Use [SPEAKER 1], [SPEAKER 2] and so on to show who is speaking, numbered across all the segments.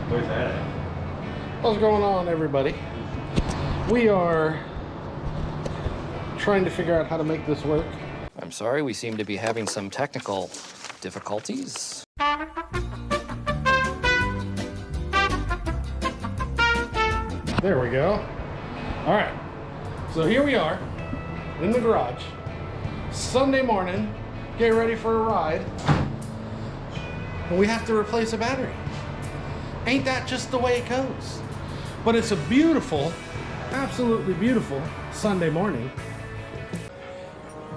[SPEAKER 1] Where's that at?
[SPEAKER 2] What's going on, everybody? We are trying to figure out how to make this work.
[SPEAKER 3] I'm sorry, we seem to be having some technical difficulties.
[SPEAKER 2] There we go. All right, so here we are in the garage. Sunday morning, get ready for a ride. And we have to replace a battery. Ain't that just the way it goes? But it's a beautiful, absolutely beautiful Sunday morning.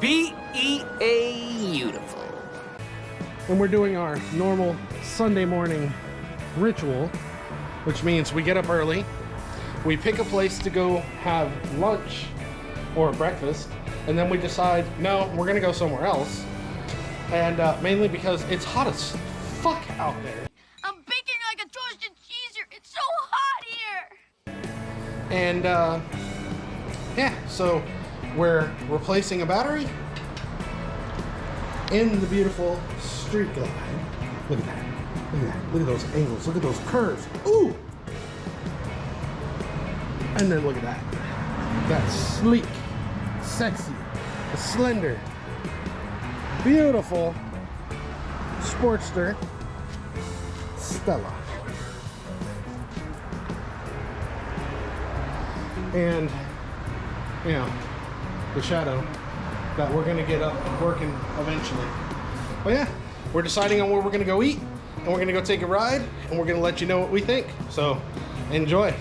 [SPEAKER 3] Beautiful.
[SPEAKER 2] And we're doing our normal Sunday morning ritual, which means we get up early, we pick a place to go have lunch or breakfast, and then we decide, no, we're gonna go somewhere else. And mainly because it's hot as fuck out there.
[SPEAKER 4] I'm baking like a toasted cheese here. It's so hot here.
[SPEAKER 2] And yeah, so we're replacing a battery in the beautiful street glide. Look at that. Look at that. Look at those angles. Look at those curves. Ooh! And then look at that. That's sleek, sexy, slender, beautiful Sportster Stella. And, you know, the shadow that we're gonna get up and working eventually. But yeah, we're deciding on where we're gonna go eat, and we're gonna go take a ride, and we're gonna let you know what we think. So, enjoy.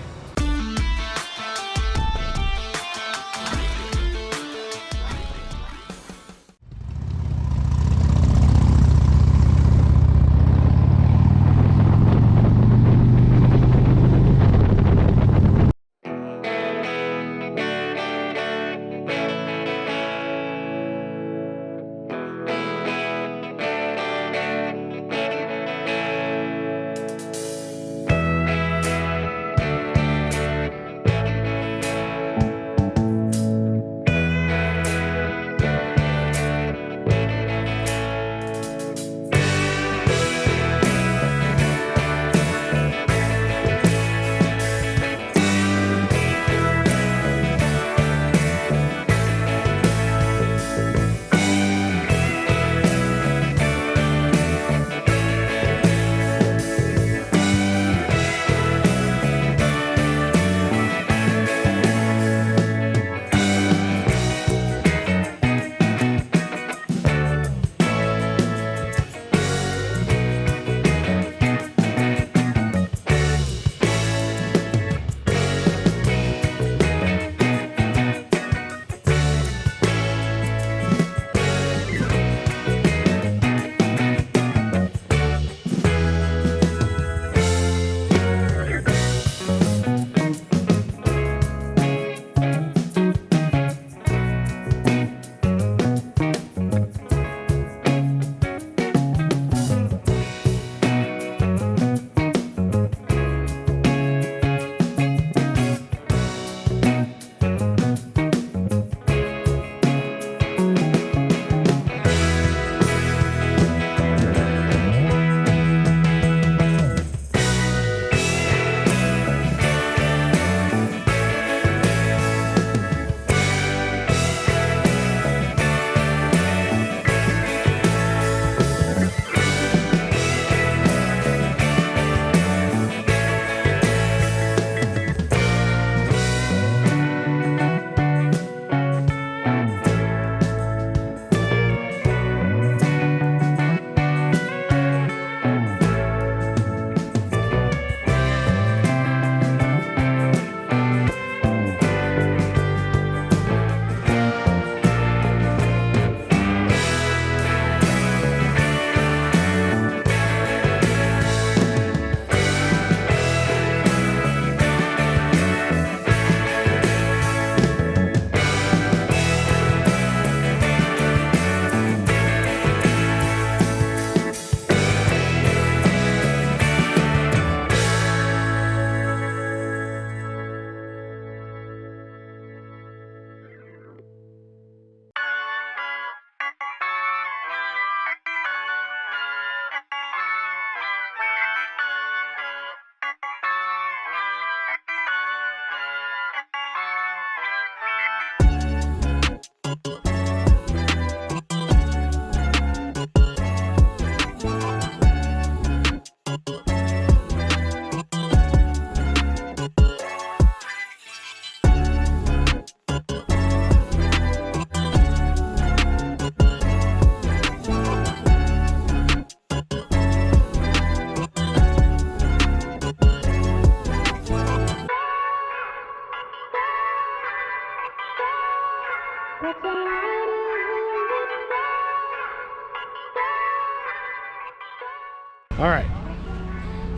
[SPEAKER 2] All right.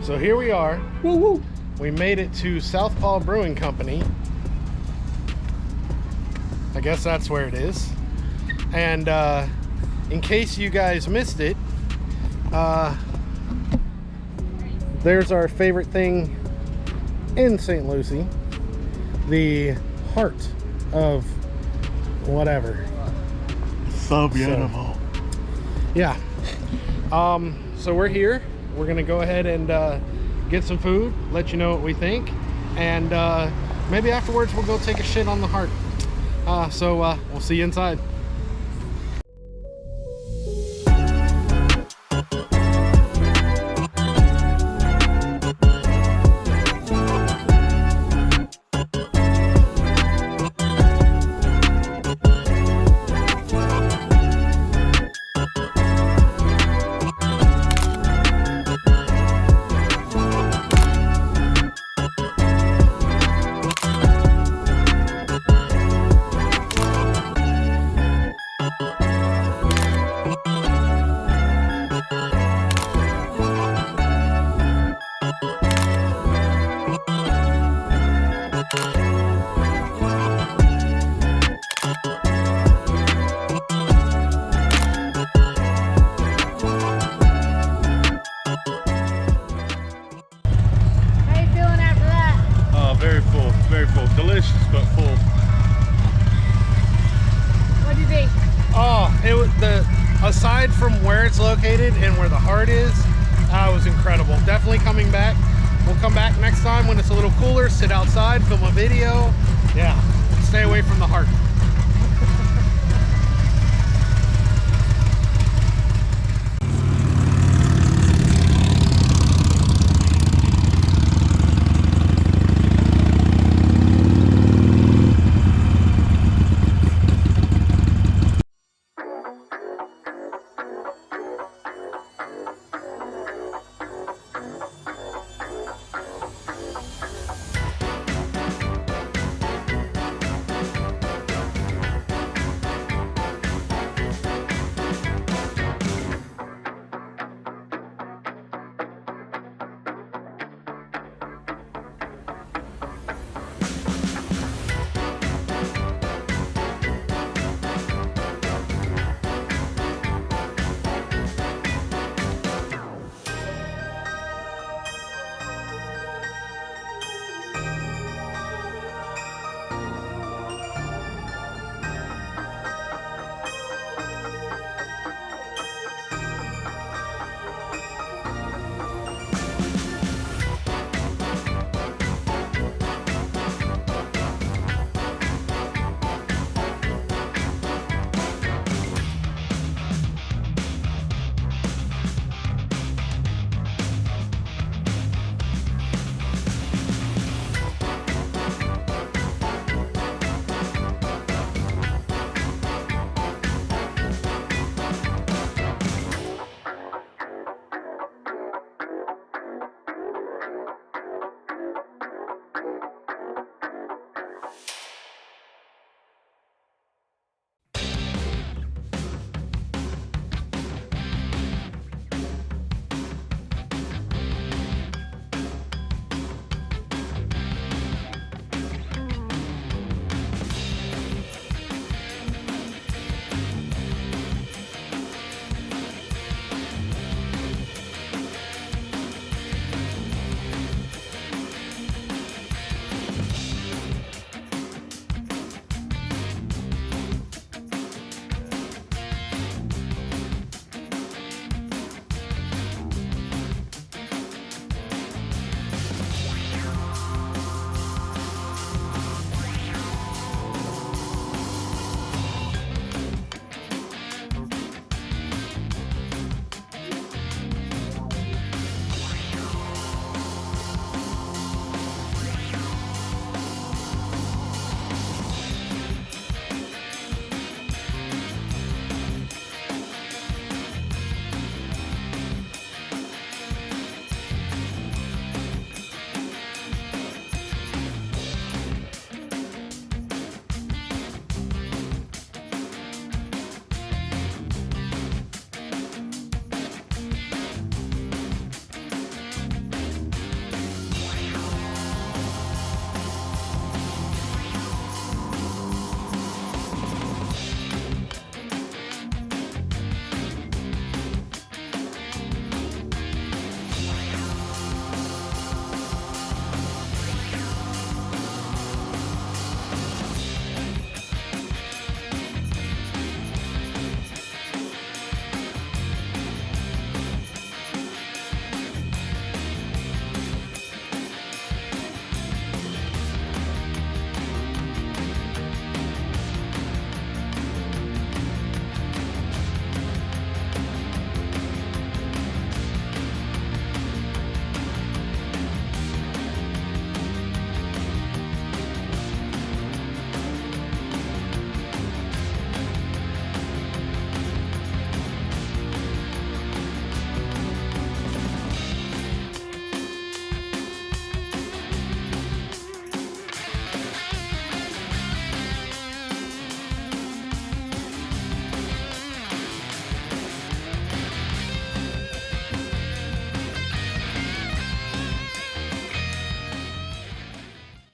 [SPEAKER 2] So here we are. Woo woo. We made it to Southpaw Brewing Company. I guess that's where it is. And in case you guys missed it, there's our favorite thing in St. Lucie, the heart of whatever.
[SPEAKER 1] So beautiful.
[SPEAKER 2] Yeah. So we're here. We're gonna go ahead and get some food, let you know what we think, and maybe afterwards we'll go take a shit on the heart. So we'll see you inside.
[SPEAKER 1] Very full. Delicious, but full.
[SPEAKER 4] What do you think?
[SPEAKER 2] Oh, it was aside from where it's located and where the heart is, it was incredible. Definitely coming back. We'll come back next time when it's a little cooler, sit outside, film a video. Yeah, stay away from the heart.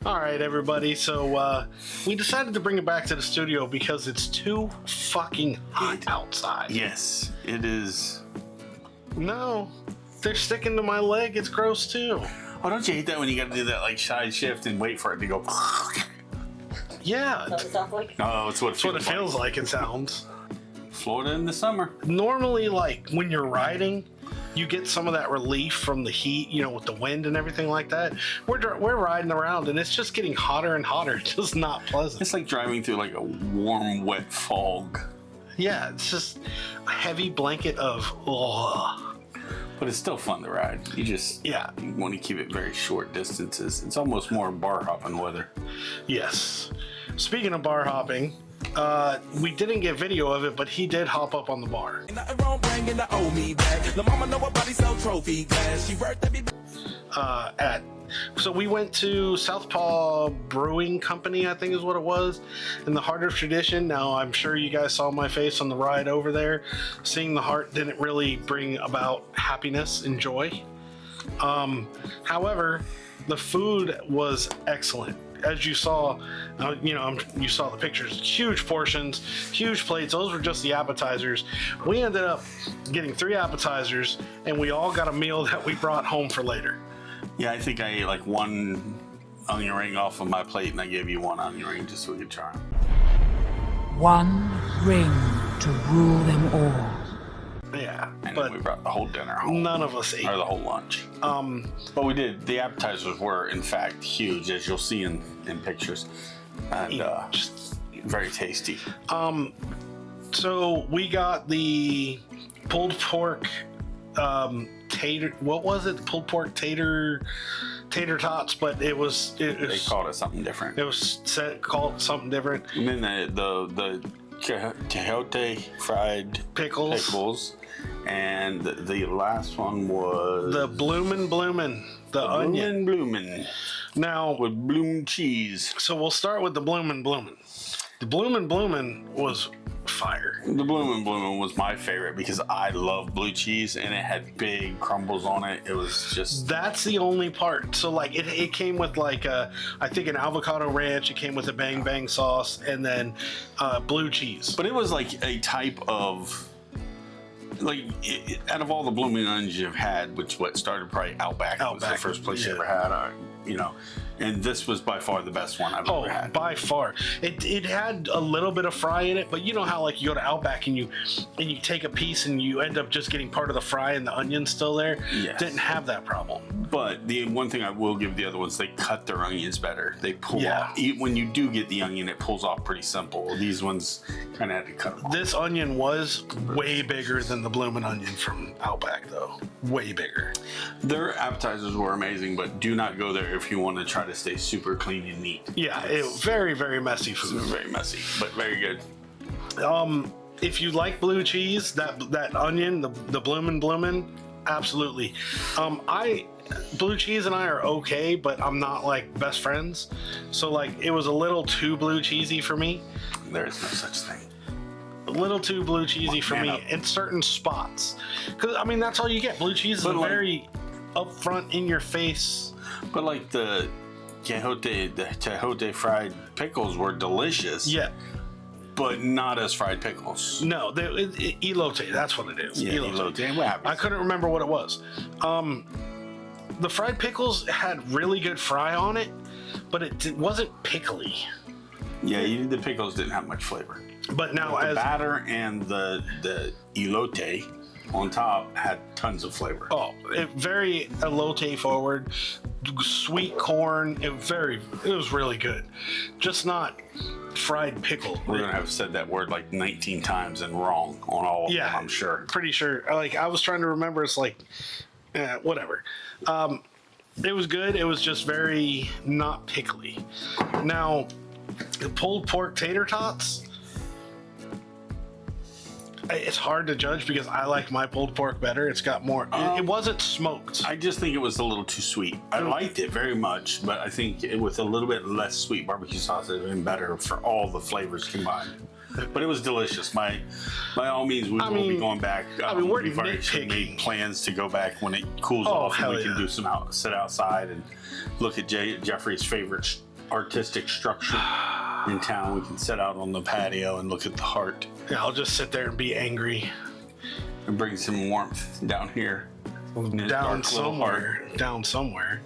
[SPEAKER 2] All right, everybody. So we decided to bring it back to the studio because it's too fucking hot outside.
[SPEAKER 5] Yes, it is.
[SPEAKER 2] No, they're sticking to my leg. It's gross too.
[SPEAKER 5] Oh, don't you hate that when you got to do that like side shift and wait for it to go?
[SPEAKER 2] Yeah,
[SPEAKER 6] That's what it sounds like.
[SPEAKER 5] No, it's what
[SPEAKER 2] it feels like. It sounds.
[SPEAKER 5] Florida in the summer.
[SPEAKER 2] Normally, like when you're riding, you get some of that relief from the heat, you know, with the wind and everything like that. We're riding around and it's just getting hotter and hotter. It's just not pleasant.
[SPEAKER 5] It's like driving through like a warm, wet fog.
[SPEAKER 2] Yeah, it's just a heavy blanket of ugh.
[SPEAKER 5] But it's still fun to ride. You want to keep it very short distances. It's almost more bar hopping weather.
[SPEAKER 2] Yes. Speaking of bar hopping, we didn't get video of it, but he did hop up on the bar. So we went to Southpaw Brewing Company, I think is what it was, in the heart of tradition. Now, I'm sure you guys saw my face on the ride over there. Seeing the heart didn't really bring about happiness and joy. However, the food was excellent. As you saw, you saw the pictures. Huge portions, huge plates. Those were just the appetizers. We ended up getting 3 appetizers, and we all got a meal that we brought home for later.
[SPEAKER 5] Yeah, I think I ate like 1 onion ring off of my plate, and I gave you 1 onion ring just so we could try them.
[SPEAKER 7] One ring to rule them all.
[SPEAKER 2] Yeah,
[SPEAKER 5] And
[SPEAKER 2] but
[SPEAKER 5] then we brought the whole dinner home.
[SPEAKER 2] none of us ate.
[SPEAKER 5] Or the whole lunch. But we did. The appetizers were, in fact, huge, as you'll see in pictures. And just very tasty.
[SPEAKER 2] So we got the pulled pork tater. What was it? Pulled pork tater tots, but it was.
[SPEAKER 5] They called it something different.
[SPEAKER 2] It was called something different.
[SPEAKER 5] And then the Quixote fried pickles. And the last one was
[SPEAKER 2] The bloomin', the onion.
[SPEAKER 5] Bloomin'.
[SPEAKER 2] Now
[SPEAKER 5] With bloom cheese.
[SPEAKER 2] so we'll start with the bloomin'. The bloomin' was fire.
[SPEAKER 5] The bloomin' was my favorite because I love blue cheese and it had big crumbles on it. It was just...
[SPEAKER 2] That's the only part. So like it came with like I think an avocado ranch. It came with a bang bang sauce and then blue cheese.
[SPEAKER 5] But it was like a type of... Like, out of all the blooming onions you've had, which started probably Outback was the first place you ever had, and this was by far the best one I've ever had.
[SPEAKER 2] By far. It had a little bit of fry in it, but you know how like you go to Outback and you take a piece and you end up just getting part of the fry and the onion's still there.
[SPEAKER 5] Yes.
[SPEAKER 2] Didn't have that problem.
[SPEAKER 5] But the one thing I will give the other ones, they cut their onions better. They pull off. When you do get the onion, it pulls off pretty simple. These ones kind of had to cut them off.
[SPEAKER 2] This onion was way bigger than the bloomin' onion from Outback, though. Way bigger.
[SPEAKER 5] Their appetizers were amazing, but do not go there if you want to try to stay super clean and neat.
[SPEAKER 2] Yeah, it was very, very messy food.
[SPEAKER 5] Very messy, but very good.
[SPEAKER 2] If you like blue cheese, that onion, the bloomin', absolutely. Blue cheese and I are okay, but I'm not like best friends. So like it was a little too blue cheesy for me.
[SPEAKER 5] There is no such thing.
[SPEAKER 2] A little too blue cheesy for me in certain spots. Because I mean that's all you get. Blue cheese is very upfront in your face.
[SPEAKER 5] But like the Quixote fried pickles were delicious.
[SPEAKER 2] Yeah.
[SPEAKER 5] But not as fried pickles.
[SPEAKER 2] No, elote, that's what it is.
[SPEAKER 5] Yeah, elote. What happened?
[SPEAKER 2] I couldn't remember what it was. The fried pickles had really good fry on it, but it wasn't pickly.
[SPEAKER 5] Yeah, the pickles didn't have much flavor.
[SPEAKER 2] But now
[SPEAKER 5] the batter and the elote on top had tons of flavor.
[SPEAKER 2] Oh, very elote forward, sweet corn. It was really good. Just not fried pickle.
[SPEAKER 5] We're gonna have said that word like 19 times and wrong on all of them, I'm sure.
[SPEAKER 2] Pretty sure. Like I was trying to remember. It's like, whatever. It was good. It was just very not pickly. Now, the pulled pork tater tots. It's hard to judge because I like my pulled pork better. It's got more. It wasn't smoked.
[SPEAKER 5] I just think it was a little too sweet. I liked it very much, but I think with a little bit less sweet barbecue sauce, it would have been better for all the flavors combined. But it was delicious. By all means, we will be going back. We've already made plans to go back when it cools off, and we can do sit outside and look at Jeffrey's favorite artistic structure in town. We can sit out on the patio and look at the heart
[SPEAKER 2] Yeah, I'll just sit there and be angry.
[SPEAKER 5] and bring some warmth down here. In this
[SPEAKER 2] Down
[SPEAKER 5] dark little
[SPEAKER 2] somewhere. Down somewhere.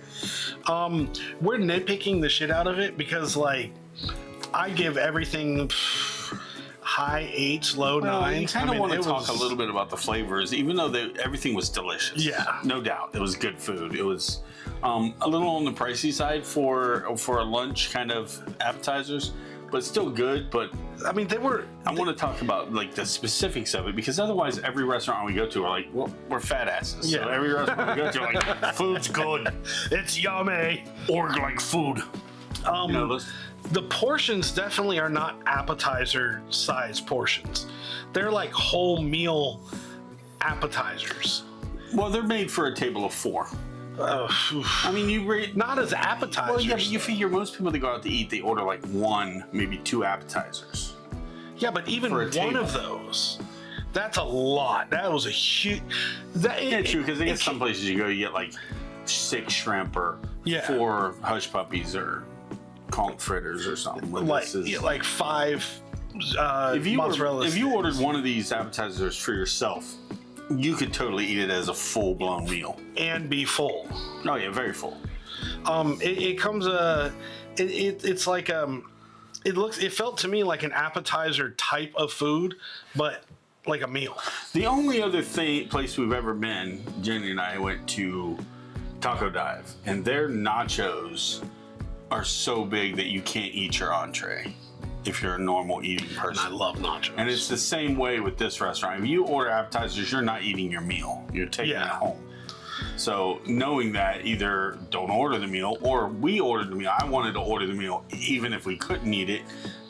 [SPEAKER 2] We're nitpicking the shit out of it because, like, I give everything high 8s, low 9s.
[SPEAKER 5] Well, you kind of want to
[SPEAKER 2] it
[SPEAKER 5] talk
[SPEAKER 2] was-
[SPEAKER 5] a little bit about the flavors, even though everything was delicious.
[SPEAKER 2] Yeah.
[SPEAKER 5] No doubt. It was good food. It was a little on the pricey side for a lunch kind of appetizers, but still good. But
[SPEAKER 2] I mean, they were.
[SPEAKER 5] I want to talk about like the specifics of it because otherwise every restaurant we go to are like, well, we're fat asses. So
[SPEAKER 2] Yeah.
[SPEAKER 5] every restaurant we go to are like, food's good.
[SPEAKER 2] It's yummy.
[SPEAKER 5] Or like food. You know, those,
[SPEAKER 2] The portions definitely are not appetizer size portions. They're like whole meal appetizers.
[SPEAKER 5] well, they're made for a table of 4. I mean, you rate.
[SPEAKER 2] Not as appetizers.
[SPEAKER 5] Well, yeah, but you figure most people that go out to eat, they order like 1, maybe 2 appetizers.
[SPEAKER 2] Yeah, but even
[SPEAKER 5] for a
[SPEAKER 2] one
[SPEAKER 5] table.
[SPEAKER 2] of those, that's a lot. That was a huge.
[SPEAKER 5] Yeah, true, because I guess some places you go, you get like 6 shrimp or
[SPEAKER 2] Yeah.
[SPEAKER 5] 4 hush puppies or conch fritters or something.
[SPEAKER 2] like
[SPEAKER 5] This is-
[SPEAKER 2] yeah, like 5
[SPEAKER 5] if you
[SPEAKER 2] mozzarella.
[SPEAKER 5] if you
[SPEAKER 2] sticks.
[SPEAKER 5] ordered one of these appetizers for yourself, you could totally eat it as a full-blown meal.
[SPEAKER 2] and be full.
[SPEAKER 5] Oh yeah, very full.
[SPEAKER 2] It comes it's like it felt to me like an appetizer type of food, but like a meal.
[SPEAKER 5] The only other place we've ever been, Jenny and I went to Taco Dive, and their nachos are so big that you can't eat your entree if you're a normal eating
[SPEAKER 2] And
[SPEAKER 5] person.
[SPEAKER 2] I love nachos.
[SPEAKER 5] And it's the same way with this restaurant. If you order appetizers, you're not eating your meal. You're taking it home. So knowing that, either don't order the meal or we ordered the meal. I wanted to order the meal even if we couldn't eat it.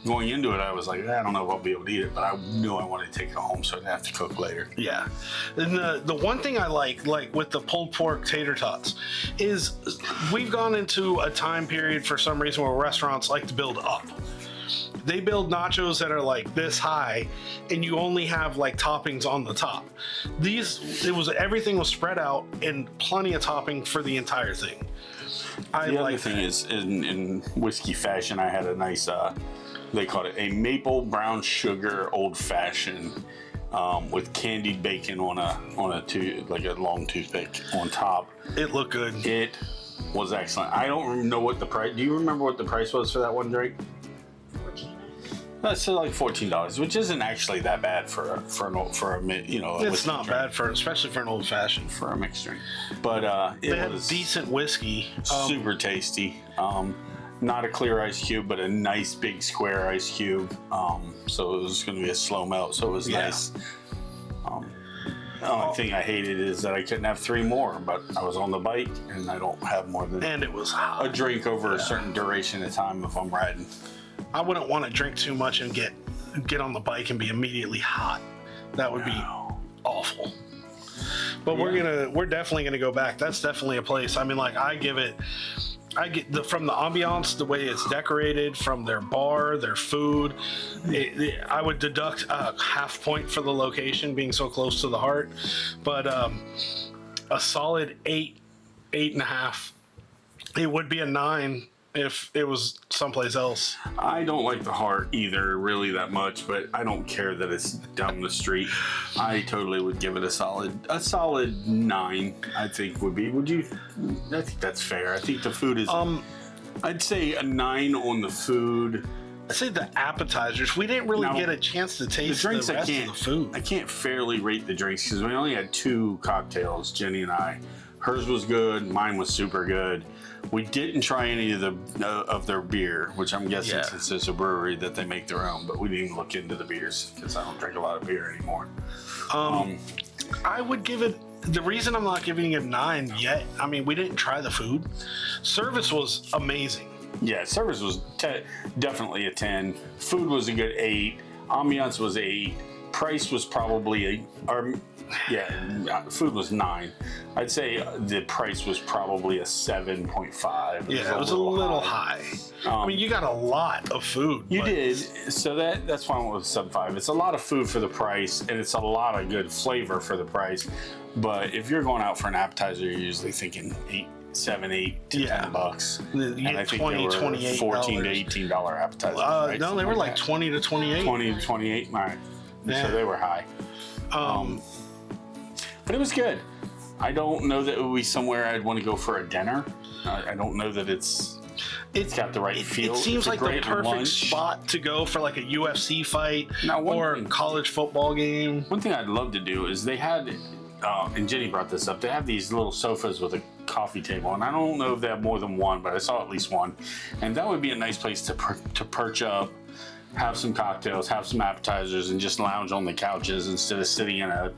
[SPEAKER 5] Going into it, I was like, I don't know if I'll be able to eat it, but I knew I wanted to take it home so I didn't have to cook later.
[SPEAKER 2] Yeah. And the one thing I like with the pulled pork tater tots is we've gone into a time period for some reason where restaurants like to build up. They build nachos that are like this high and you only have like toppings on the top. Everything was spread out and plenty of topping for the entire thing.
[SPEAKER 5] The other thing is, in whiskey fashion, I had a nice, they called it a maple brown sugar old fashioned with candied bacon on a long toothpick on top.
[SPEAKER 2] It looked good.
[SPEAKER 5] It was excellent. I don't know what the price. Do you remember what the price was for that one drink? That's like $14, which isn't actually that bad for a
[SPEAKER 2] It's not bad especially for an old fashioned.
[SPEAKER 5] for a mixed drink. But
[SPEAKER 2] They
[SPEAKER 5] it
[SPEAKER 2] had
[SPEAKER 5] was
[SPEAKER 2] decent whiskey.
[SPEAKER 5] super tasty. Not a clear ice cube, but a nice big square ice cube. So it was going to be a slow melt. So it was nice. The only thing I hated is that I couldn't have 3 more, but I was on the bike and I don't have more than
[SPEAKER 2] And it was
[SPEAKER 5] a
[SPEAKER 2] hot.
[SPEAKER 5] drink over a certain duration of time if I'm riding.
[SPEAKER 2] I wouldn't want to drink too much and get on the bike and be immediately hot. That would be awful. But we're definitely gonna go back. That's definitely a place. I mean, like I get from the ambiance, the way it's decorated, from their bar, their food. I would deduct a half point for the location being so close to the heart, but a solid 8.5. It would be a 9 if it was someplace else.
[SPEAKER 5] I don't like the heart either really that much, but I don't care that it's down the street. I totally would give it a solid 9. I think would be. Would you? I think that's fair. I think the food is. I'd say a 9 on the food.
[SPEAKER 2] I say the appetizers. We didn't really
[SPEAKER 5] Now,
[SPEAKER 2] get a chance to taste the
[SPEAKER 5] drinks,
[SPEAKER 2] rest of the food.
[SPEAKER 5] I can't fairly rate the drinks because we only had 2 cocktails, Jenny and I. Hers was good. Mine was super good. We didn't try any of their beer, which I'm guessing since it's a brewery that they make their own. But we didn't even look into the beers because I don't drink a lot of beer anymore.
[SPEAKER 2] I would give it. The reason I'm not giving it 9 yet, I mean, we didn't try the food. Service was amazing.
[SPEAKER 5] Yeah, service was definitely a 10. Food was a good 8. Ambiance was 8. Price was probably food was 9. I'd say the price was probably a 7.5.
[SPEAKER 2] Yeah, it was a little high. I mean, you got a lot of food.
[SPEAKER 5] You did, so that's why I went with sub 5. It's a lot of food for the price, and it's a lot of good flavor for the price. But if you're going out for an appetizer, you're usually thinking $7, $8 to
[SPEAKER 2] Yeah.
[SPEAKER 5] $10.
[SPEAKER 2] You
[SPEAKER 5] And
[SPEAKER 2] get
[SPEAKER 5] I think
[SPEAKER 2] 20,
[SPEAKER 5] they were
[SPEAKER 2] $28.
[SPEAKER 5] $14 to $18 appetizers. Right?
[SPEAKER 2] No, they were like 20 to 28.
[SPEAKER 5] 20 to 28. All right.
[SPEAKER 2] Yeah.
[SPEAKER 5] So they were high. But it was good. I don't know that it would be somewhere I'd want to go for a dinner. I don't know that it's got the right feel.
[SPEAKER 2] It seems
[SPEAKER 5] It's a
[SPEAKER 2] like the
[SPEAKER 5] great
[SPEAKER 2] perfect
[SPEAKER 5] lunch.
[SPEAKER 2] spot to go for like a UFC fight
[SPEAKER 5] Now, one
[SPEAKER 2] or a
[SPEAKER 5] thing-
[SPEAKER 2] college football game.
[SPEAKER 5] One thing I'd love to do is they had, and Jenny brought this up, they have these little sofas with a coffee table. And I don't know if they have more than one, but I saw at least one. And that would be a nice place to perch up, have some cocktails, have some appetizers, and just lounge on the couches instead of sitting in a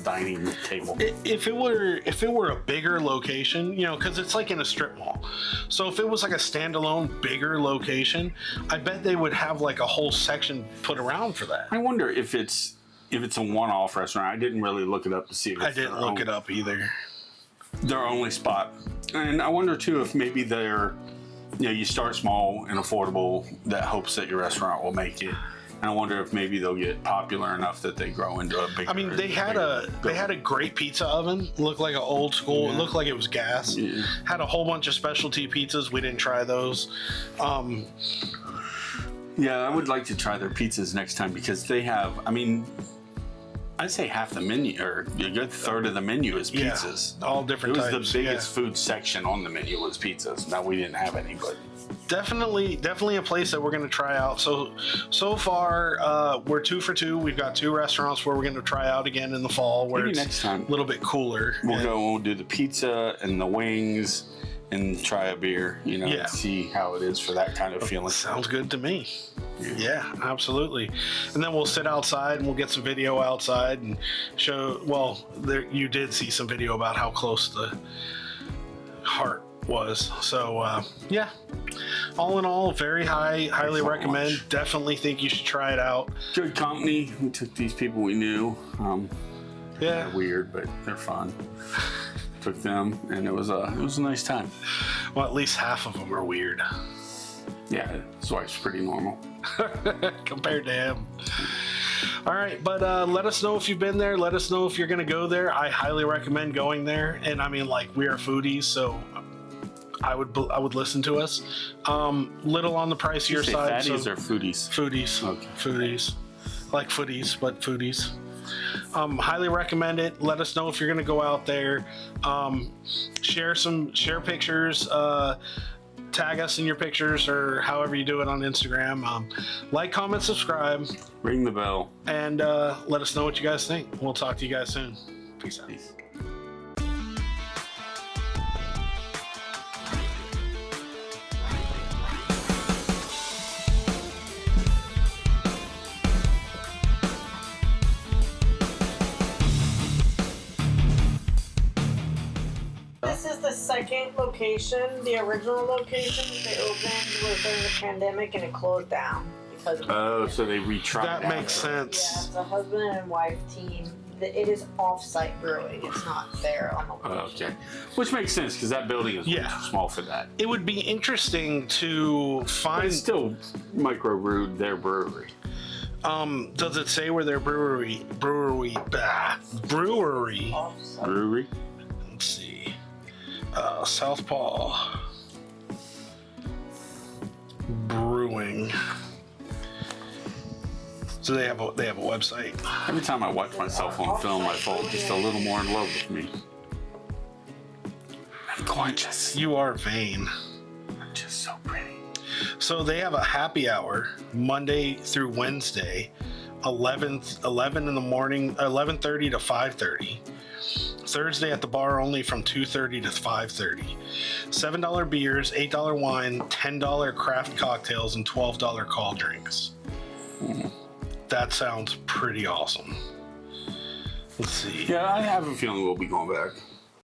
[SPEAKER 5] dining table.
[SPEAKER 2] If it were a bigger location, because it's like in a strip mall. So if it was like a standalone bigger location, I bet they would have like a whole section put around for that.
[SPEAKER 5] I wonder if it's a one-off restaurant. I didn't really look it up to see if it's
[SPEAKER 2] I didn't look it up either.
[SPEAKER 5] their only spot. And I wonder too if maybe they're, you start small and affordable that hopes that your restaurant will make it. And I wonder if maybe they'll get popular enough that they grow into a bigger.
[SPEAKER 2] I mean, they had a great pizza oven. Looked like an old school.
[SPEAKER 5] Yeah.
[SPEAKER 2] It looked like it was gas.
[SPEAKER 5] Yeah.
[SPEAKER 2] Had a whole bunch of specialty pizzas. We didn't try those.
[SPEAKER 5] Yeah, I would like to try their pizzas next time because they have, I mean, I'd say half the menu, or a good third of the menu is pizzas.
[SPEAKER 2] Yeah, all different
[SPEAKER 5] It was
[SPEAKER 2] types.
[SPEAKER 5] the biggest food section on the menu was pizzas. Now, we didn't have any, but...
[SPEAKER 2] Definitely a place that we're going to try out. So far, we're 2 for 2. We've got 2 restaurants where we're going to try out again in the fall, where
[SPEAKER 5] Maybe
[SPEAKER 2] it's
[SPEAKER 5] next time
[SPEAKER 2] a little bit cooler.
[SPEAKER 5] We'll do the pizza and the wings and try a beer,
[SPEAKER 2] Yeah.
[SPEAKER 5] and see how it is for that kind of feeling.
[SPEAKER 2] Sounds good to me. Yeah, absolutely. And then we'll sit outside and we'll get some video outside and show. Well, you did see some video about how close the heart was. So yeah, all in all, very highly recommend.
[SPEAKER 5] Much.
[SPEAKER 2] Definitely think you should try it out.
[SPEAKER 5] Good company. We took these people we knew.
[SPEAKER 2] Yeah,
[SPEAKER 5] They're weird, but they're fun. Took them, and it was a nice time.
[SPEAKER 2] well, at least half of them are weird
[SPEAKER 5] Yeah, his wife's pretty normal.
[SPEAKER 2] compared to him. All right, but let us know if you've been there. Let us know if you're going to go there. I highly recommend going there. And I mean, like, we are foodies, so I would listen to us. Little on the pricier
[SPEAKER 5] Say
[SPEAKER 2] side.
[SPEAKER 5] fatties
[SPEAKER 2] so
[SPEAKER 5] or foodies?
[SPEAKER 2] foodies,
[SPEAKER 5] Okay.
[SPEAKER 2] foodies, like footies, but foodies. Highly recommend it. Let us know if you're going to go out there. Share pictures. Tag us in your pictures or however you do it on Instagram. Like, comment, subscribe,
[SPEAKER 5] Ring the bell.
[SPEAKER 2] and let us know what you guys think. We'll talk to you guys soon. Peace out.
[SPEAKER 5] Peace.
[SPEAKER 6] This is the second location. The original location they opened was during the pandemic and it closed down because of
[SPEAKER 5] Oh, so they retried
[SPEAKER 2] That
[SPEAKER 5] out.
[SPEAKER 2] makes sense.
[SPEAKER 6] Yeah, it's a husband and wife team. It is off-site brewing. It's not there on the location.
[SPEAKER 5] Okay. Which makes sense because that building is way
[SPEAKER 2] Yeah.
[SPEAKER 5] too small for that.
[SPEAKER 2] It would be interesting to
[SPEAKER 5] But
[SPEAKER 2] find.
[SPEAKER 5] it's still micro-brewed their brewery.
[SPEAKER 2] Does it say where their brewery?
[SPEAKER 6] Off-site.
[SPEAKER 5] Brewery?
[SPEAKER 2] Let's see. Southpaw Brewing. So they have a website.
[SPEAKER 5] Every time I watch myself on film, I fall just a little more in love with me. I'm gorgeous.
[SPEAKER 2] You are vain.
[SPEAKER 5] I'm just so pretty.
[SPEAKER 2] So they have a happy hour Monday through Wednesday, 11 in the morning, 11:30 to 5:30. Thursday at the bar only from 2:30 to 5:30. $7 beers, $8 wine, $10 craft cocktails, and $12 call drinks. That sounds pretty awesome. Let's see.
[SPEAKER 5] Yeah, I have a feeling we'll be going back.